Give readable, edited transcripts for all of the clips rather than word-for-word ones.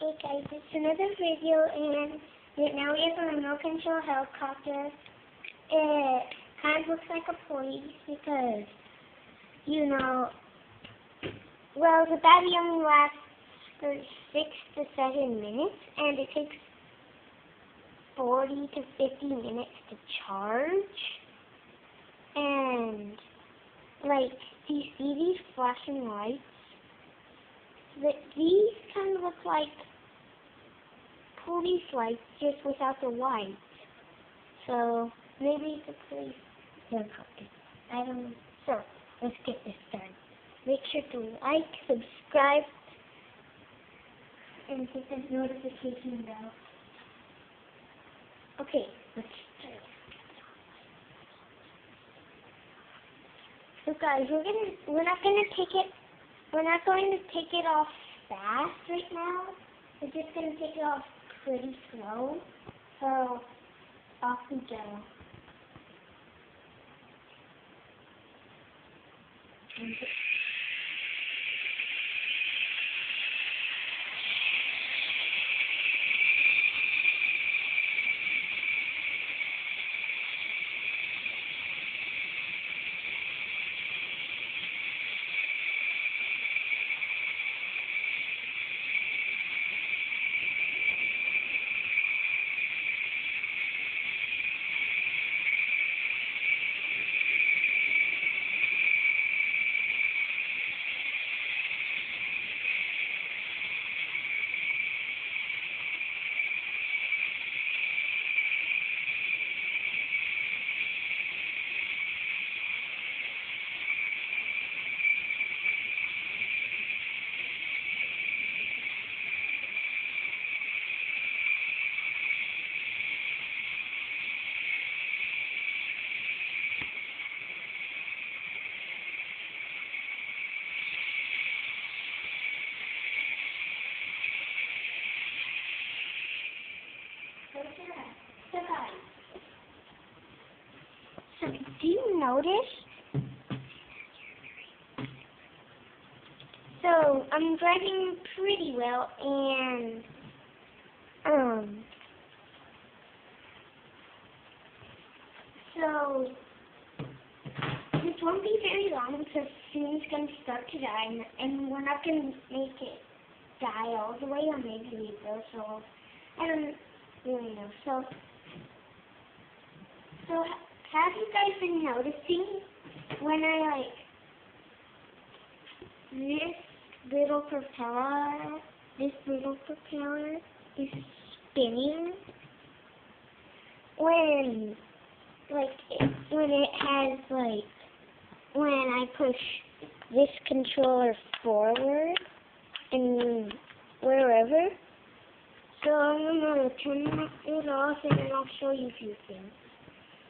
Hey guys, it's another video, and now we have a remote control helicopter. It kind of looks like a police because, well, the battery only lasts for 6 to 7 minutes, and it takes 40 to 50 minutes to charge. And, do you see these flashing lights? These kind of look like police lights, just without the lights. So, maybe it's a police helicopter. I don't know. So, let's get this done. Make sure to like, subscribe, and hit the notification bell. Okay, let's start. So guys, we're not going to take it off fast right now. We're just going to take it off pretty slow. So, off we go. So do you notice? So I'm driving pretty well, and so this won't be very long because soon it's going to start to die, and we're not going to make it die all the way, or maybe we will. So I don't really know. So have you guys been noticing when I this little propeller is spinning when I push this controller forward and wherever. So I'm gonna turn it off, and then I'll show you a few things.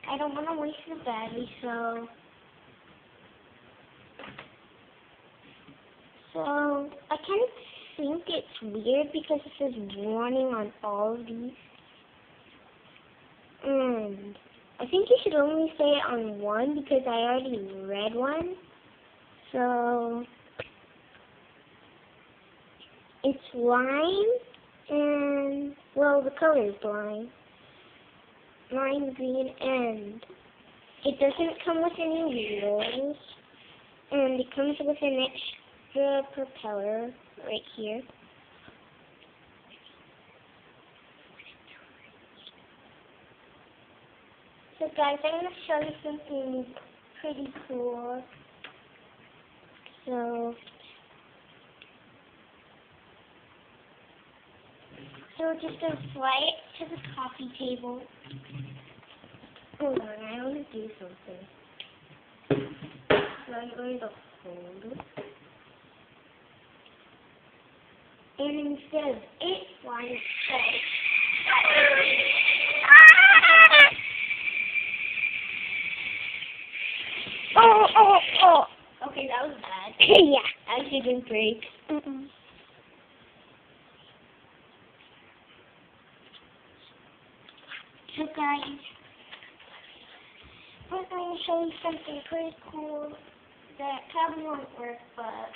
I don't want to waste the battery, so I kind of think it's weird because it says warning on all of these. And I think you should only say it on one because I already read one. So it's lime, and, well, the color is lime green, and it doesn't come with any wheels, and it comes with an extra propeller right here. So guys, I'm going to show you something pretty cool. So just going to fly it to the coffee table. Hold on, I want to do something. So I'm going to hold it. And instead of it flying, Oh. Okay, that was bad. Yeah. I didn't break. So guys, we're going to show you something pretty cool that probably won't work, but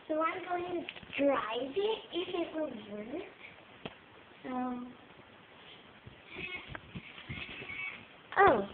So I'm going to drive it if it will work. So, oh.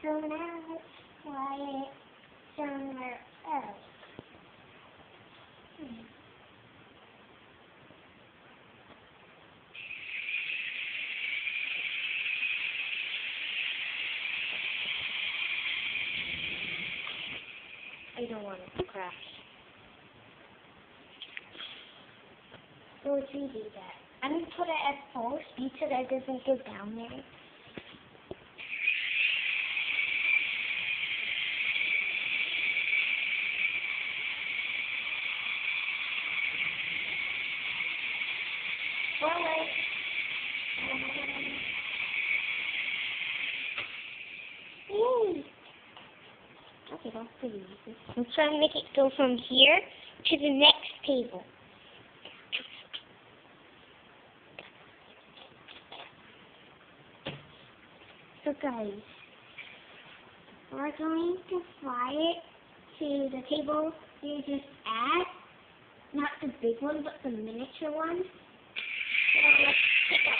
So now let's fly it somewhere else. I don't want it to crash. So if you do that, I'm going to put it at full speed so that it doesn't go down there. Forward. Yay! Okay, that's pretty easy. I'm trying to make it go from here to the next table. So guys, we're going to fly it to the table you just at. Not the big one, but the miniature one. So let's take off.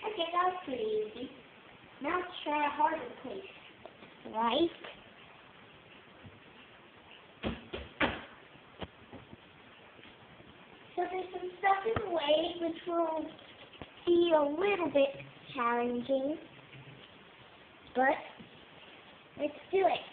Okay, that was pretty easy. Now let's try a harder place. Right? So there's some stuff in the way which will be a little bit challenging. But let's do it.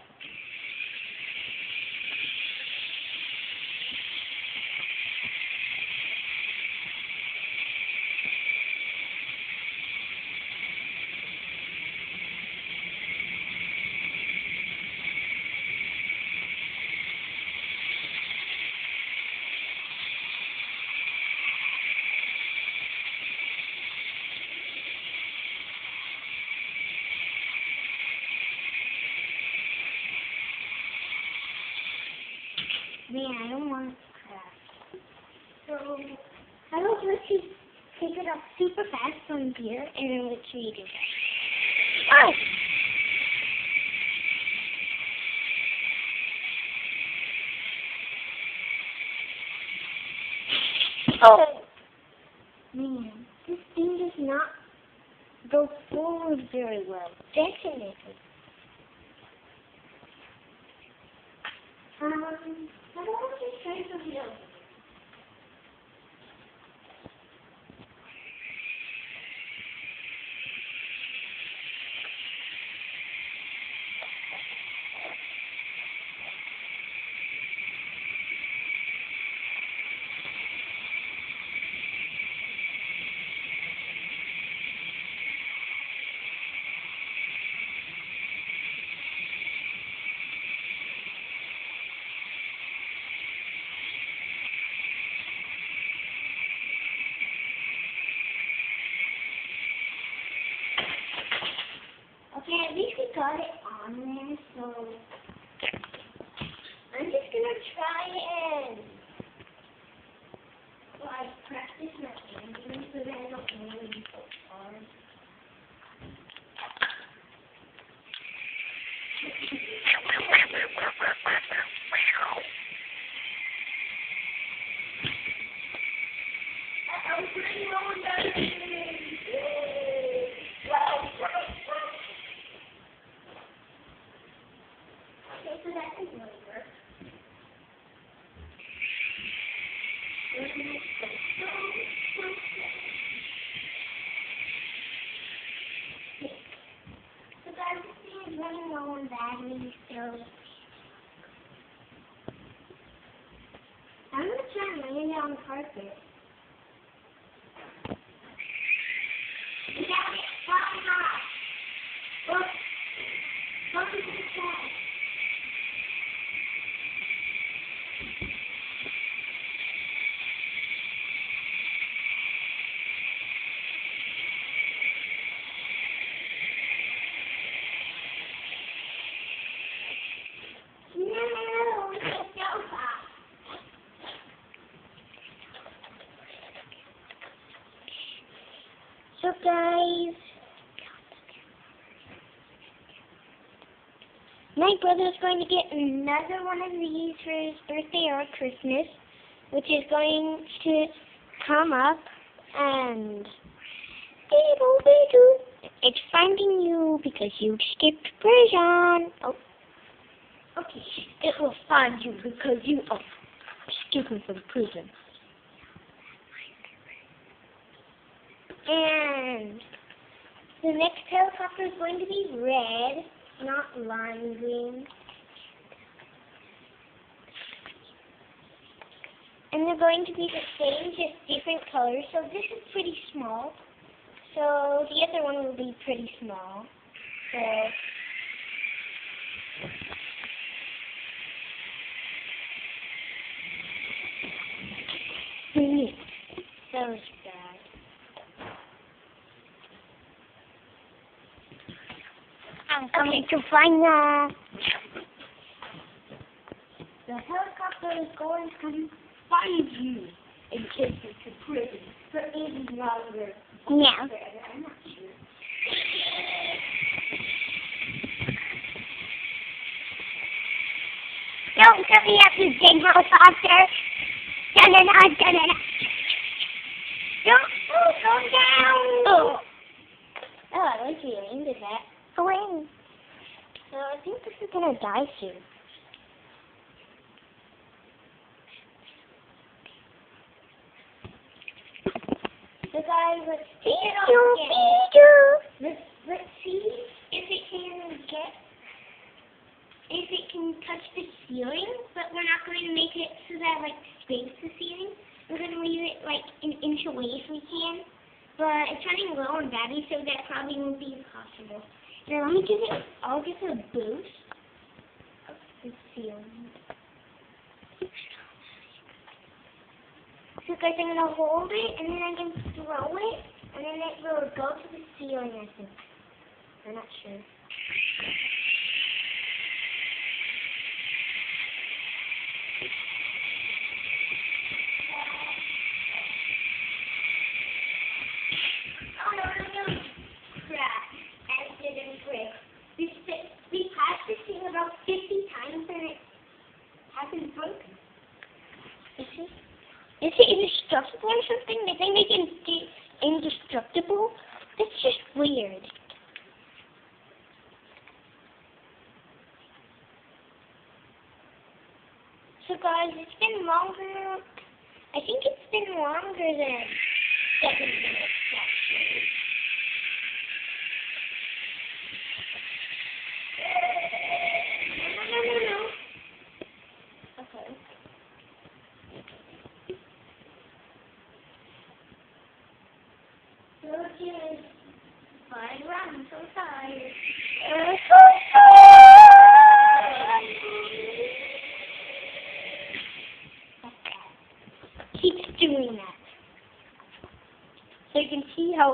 Man, I don't want it to crash. So, I will let you take it up super fast from here, and then let you do that. Oh! Man, this thing does not go forward very well. Definitely. I don't want to try something else. Okay, at least we got it on there, so I'm just gonna try and practice my landing so that I don't land so hard. I'm pretty low down. Okay, so that didn't really work. running low on batteries, so I'm going to try and land it on the carpet. You got it flying high. Look. Look at the sky. So guys, my brother's going to get another one of these for his birthday or Christmas, which is going to come up and it's finding you because you skipped prison. Oh, okay. It will find you because you are skipping from prison. And the next helicopter is going to be red, not lime green. And they're going to be the same, just different colors. So this is pretty small. So the other one will be pretty small. So that was bad. I'm coming to find the helicopter is going to find you and take you to prison for even longer. Yeah. I'm not sure. Don't hurry up, you big helicopter. Da-da-da, da-da-da. Don't go down. Oh, I like you aimed at that. Away. So I think this is gonna die soon. So guys, let's take it off again. Let's see if it can touch the ceiling, but we're not going to make it so that like space the ceiling. We're going to leave it like an inch away if we can. But it's running low on battery, so that probably won't be possible. Now let me give it, I'll give it a boost of the ceiling. So guys, I'm going to hold it, and then I can throw it, and then it will go to the ceiling, I think. I'm not sure. Oh no, crap. Accident break. We passed this thing about 50 times, and it hasn't broken. Is it indestructible or something? They think they can be indestructible? That's just weird. So guys, it's been longer. I think it's been longer than 7 minutes actually. No. Okay. Okay. Fine, I'm so tired. I'm so tired. Keeps doing that. So you can see how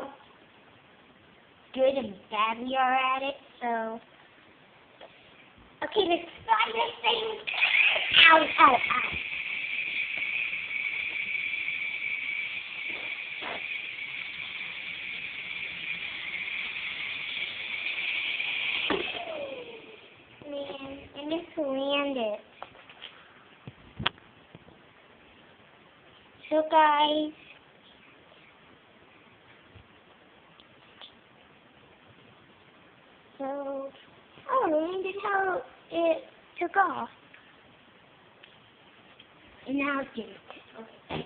good and bad we are at it. So, okay, let's try this thing. Ow, ow, ow. Man, I just landed. So guys, so I landed how it took off. And now it's getting okay.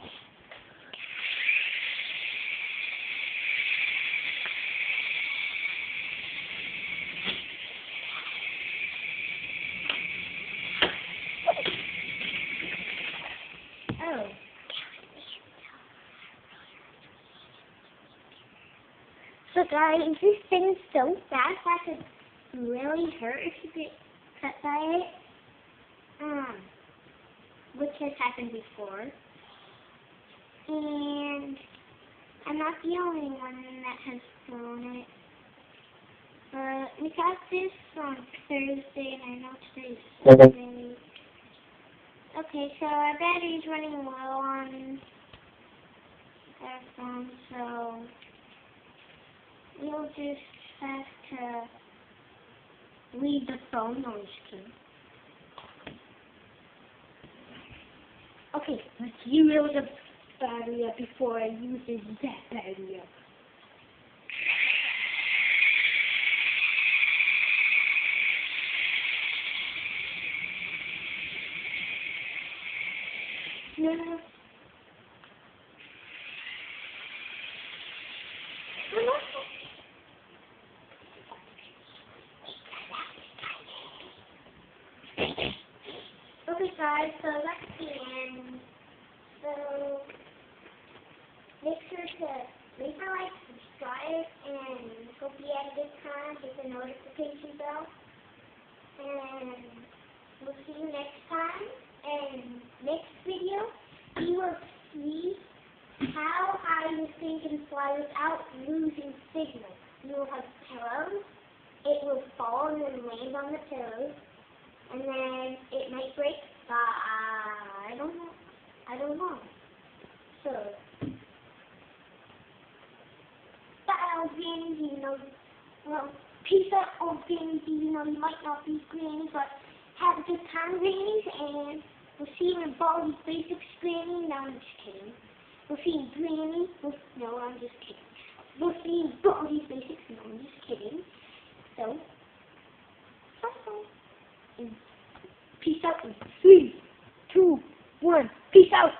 guys, this thing's so fast that could really hurt if you get cut by it. Which has happened before. And I'm not the only one that has thrown it. But we got this on Thursday, and I know today's Sunday. Okay, so our battery's running low on our phone, so we'll just have to leave the phone. No, just kidding. Okay, let's reload the battery up before I use that battery up. No. Okay guys, so that's the end. So make sure to leave a like, subscribe, and hope you had a good time. Hit the notification bell. And we'll see you next time. And next video, you will see how high this thing can fly without losing signal. You will have pillows. It will fall and then land on the pillows. And then it might break. I don't know. So, bye, Granny. You know, well, peace out, old Granny. You know, you might not be Granny, but have a good time, Grannies. And we'll see you in Baldi's Basics, Granny. No, I'm just kidding. We'll see you in Granny. No, I'm just kidding. We'll see you in Baldi's Basics. No, I'm just kidding. So, bye. And peace out in 3, 2, 1. Peace out.